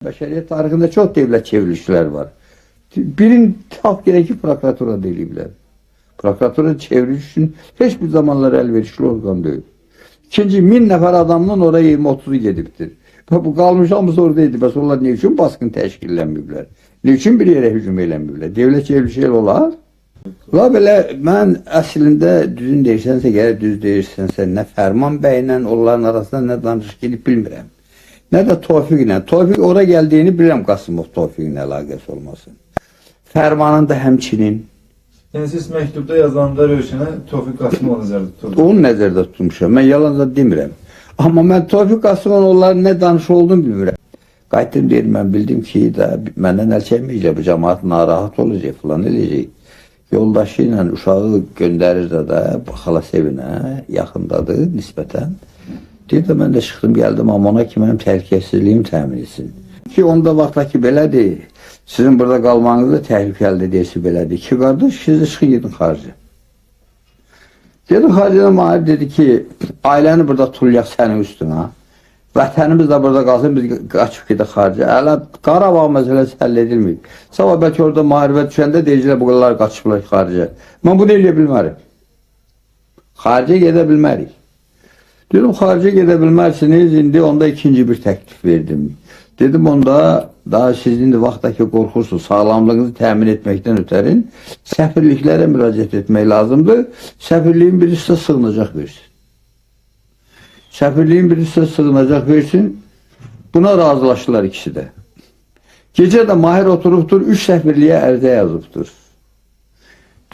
Bəşəriyyət tarixində çox devlet çevrilişlər var. Birin tap gereki prokuratura deyiliblər. Prokuratura çevriliş üçün heç bir zamanlar əlverişli orqan deyil. İkinci, 1000 nəfər adamdan oraya 20-30'u gedibdir. Bu qalmış hamısı oradaydı. Bəs onlar ne üçün baskın təşkillənməyiblər? Ne üçün bir yerə hücum eləməyiblər? Devlet çevrilişi olar. La belə, mən əslində düzün deyirsənsə, gəlir düz deyirsənsə, nə Fərman bəylə onların arasında nə danışıq gedib bilmirəm. Ne de Tofiq'lə. Tofiq oraya geldiğini bilirəm Qasımov Tofiq'lə əlaqəsi olmasın. Fərmanın da həmçinin. Yəni siz məktubda yazılanlar ölçünə Tofiq Qasımov nəzərdə tutulur. Onu nəzərdə tutmuşam. Mən yalanca demirəm. Amma mən Tofiq Qasımov onların nə danış olduğunu bilmirəm. Qayıtdım deyir, mən bildim ki, məndən əl çəkməyəcək, bu cəmaat narahat olacaq, falan eləyəcək. Yoldaşı ilə uşağı göndərir də xalası evinə, yaxındadır nisbətən. Deyir də mən də çıxdım gəldim, amma ona ki mənim təhlükəsizliyim təmin etsin. Ki onda vaxtdakı belədir, sizin burada qalmanız da təhlükəlidir deyirsi belədir. Ki qardaş, siz də çıxın gedin xarici. Dedim xariciden Mahir dedi ki, ailəni burada tulluyaq sənin üstünə. Vətənimiz də burada qalsın, biz qaçıb gedək xarici. Hələ Qarabağ məsələsi həll edilməyib. Sabah bəlkə orada müharibə düşəndə deyicilər bu kadar qaçıblar xarici. Mən bunu eləyə bilmərim. Xarici gedə bilmərik. Dedim xarici gedə bilmərsiniz, indi onda ikinci bir təklif verdim. Dedim onda daha siz indi vaxtdakı qorxursunuz, sağlamlığınızı təmin etməkdən ötərin, səfirliklərə müraciət etmək lazımdır. Səfirliyin birisi sığınacaq versin. Səfirliyin birisi sığınacaq versin. Buna razılaşdılar ikisi də. Gecə də Mahir oturubdur, 3 səfirliyə ərizə yazıbdır.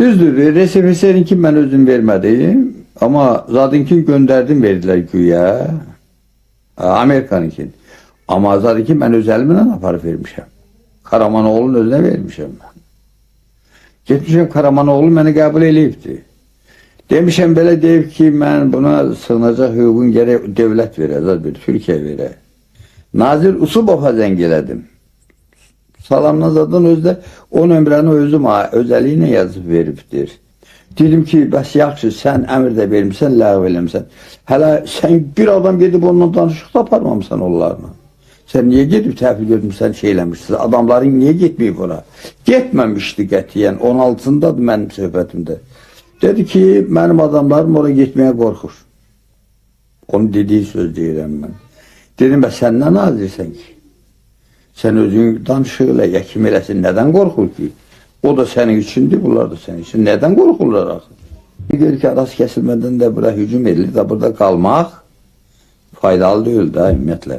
Düzdür, resepsiyonki mən özüm vermədim. Ama Zadinkin gönderdim verdiler güya. Amerikanınkin. Ama Zadinkin ben öz elimle aparıp vermişim. Karamanoğlu'nun özüne vermişim ben. Gitmişim Karamanoğlu beni kabul eləyibdi. Demişim belə deyib ki ben buna sığınacaq hüququn gerek devlet verir, Türkiye verir. Nazir Usubov'a zəng elədim. Salamla zaten özde o nömrəni özüm özəliyinə yazıb veribdir. Dedim ki, bəs yaxşı, sən əmr də vermişsən, ləğv eləmişsən. Hələ sən bir adam gedib onunla danışıq da aparmamısan onlarla. Sən niyə gedib təhvil etmişsən, şey eləmişsən, adamların niyə getməyib ora? Getməmişdi qətiyyən, 16-sındadır mənim söhbətimdə. Dedi ki, mənim adamlarım oraya getməyə qorxur. Onun dediği söz deyirəm mən. Dedim, bəs sən nə nazirsən ki? Sən özün danışıqla yəkim eləsin, nədən qorxur ki? O da senin içindi, bunlar da senin için. Neden korkurlar axı? Bir ki, arası kesilmeden de bura hücum edilir de burada kalmaq faydalı değil de ümumiyyətlə.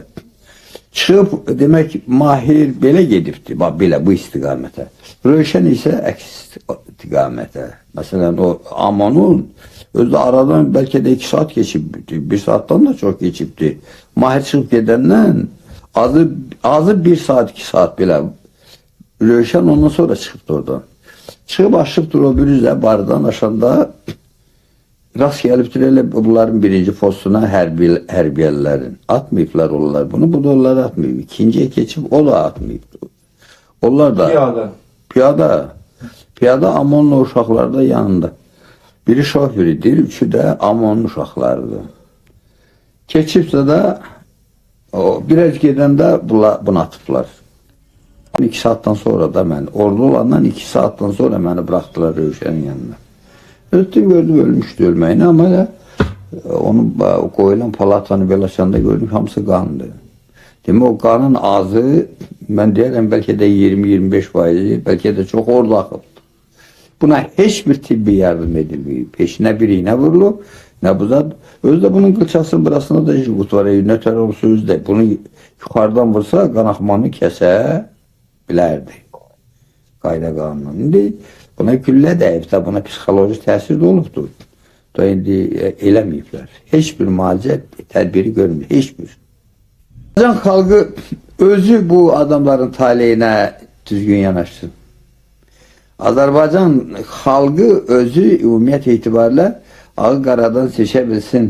Çıxıb, demək, Mahir belə gedibdi, belə bu istiqamətə. Rövşən isə əks istiqamətə. Məsələn, o Amanun özü aradan bəlkə də 2 saat geçibdi, 1 saatdan da çok geçibdi. Mahir çıxıb gedəndən azı 1 saat, 2 saat belə. Rövşən ondan sonra çıxıbdı oradan. Çıxıb aşıbdır o bir üzə bardan aşanda rast gəlibdir elə bunların birinci postuna hərbiyəlilərin. Atmayıblar onlar bunu, bu da onları atmayıb. İkinciyə keçib o da atmayıbdı. Onlar da piyada Amonlu uşaqları da yanında. Biri şoförüdür, 3'ü də Amonlu uşaqlarıdır. Keçibsə də biraz gedəndə bunu atıblar. 2 saattan sonra da mən, orada olandan 2 saattan sonra beni bıraktılar Rövşənin yanına. Ötdüm gördüm ölmüşdü ölməyini ama da onun qoyulan palatanı belə açanda gördüm hamısı qandı. Demək o qanın azı mən deyərəm bəlkə də 20-25%, bəlkə də çox orada axıbdı. Buna heç bir tibbi yardım edilməyib. Heç nə bir iğnə vurulub, nə bu zat. Özü də bunun qılçasının burasında da jigut var. Nötər olsa özü də bunu yuxarıdan vursa qanaxmanı kəsə bilərdi. Qayda qanunu. İndi buna güllə dəyib də buna psixoloji təsir də olubdur. Da indi eləməyiblər. Heç bir müalicə tədbiri görmür. Heç bir. Azərbaycan xalqı özü bu adamların taleyinə düzgün yanaşsın. Azərbaycan xalqı özü ümumiyyət etibarilə ağı qaradan seçə bilsin.